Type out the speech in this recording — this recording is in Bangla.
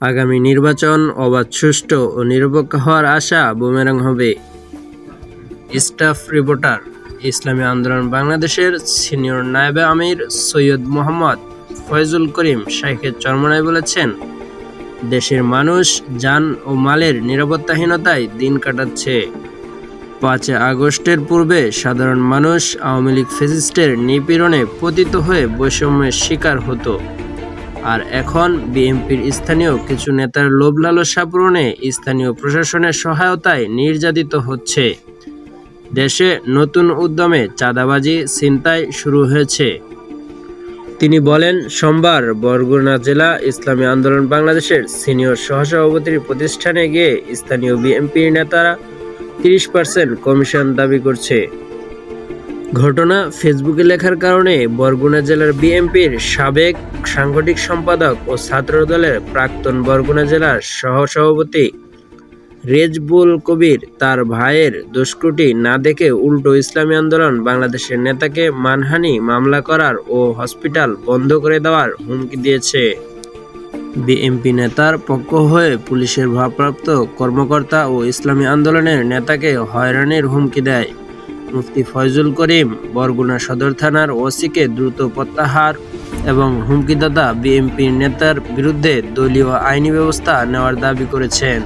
আগামী নির্বাচন অবাধ, সুষ্ঠু ও নিরপেক্ষ হওয়ার আশা বুমেরাং হবে। Staff reporter. ইসলামী আন্দোলন বাংলাদেশের সিনিয়র নায়েবে আমির সৈয়দ মোহাম্মদ ফয়জুল করিম শাইখের চরমোনাই বলেছেন, দেশের মানুষ যান ও মালের নিরাপত্তাহীনতায় দিন কাটাচ্ছে। ৫ আগস্টের পূর্বে সাধারণ মানুষ আওয়ামী লীগ ফ্যাসিস্টের নিপীড়নে পতিত হয়ে বৈষম্যের শিকার হতো, আর এখন বিএনপির স্থানীয় কিছু নেতার লোভ লালসা পূরণে স্থানীয় প্রশাসনের সহায়তায় নির্যাতিত হচ্ছে। দেশে নতুন উদ্যমে চাঁদাবাজি, ছিনতাই শুরু হয়েছে। তিনি বলেন, সোমবার বরগুনা জেলা ইসলামী আন্দোলন বাংলাদেশের সিনিয়র সহসভাপতির প্রতিষ্ঠানে গিয়ে স্থানীয় বিএনপির নেতারা ৩০% কমিশন দাবি করছে। ঘটনা ফেসবুকে লেখার কারণে বরগুনা জেলার বিএনপির সাবেক সাংগঠনিক সম্পাদক ও ছাত্রদলের প্রাক্তন বরগুনা জেলার সহসভাপতি রেজবুল কবির তার ভাইয়ের দোষত্রুটি না দেখে উল্টো ইসলামী আন্দোলন বাংলাদেশের নেতাকে মানহানি মামলা করার ও হসপিটাল বন্ধ করে দেওয়ার হুমকি দিয়েছে। বিএনপি নেতার পক্ষ হয়ে পুলিশের ভারপ্রাপ্ত কর্মকর্তা ও ইসলামী আন্দোলনের নেতাকে হয়রানির হুমকি দেয়। মুফতি ফয়জুল করিম বরগুনা সদর থানার ওসিকে দ্রুত প্রত্যাহার এবং হুমকিদাতা বিএনপির নেতার বিরুদ্ধে দলীয় আইনি ব্যবস্থা নেওয়ার দাবি করেছেন।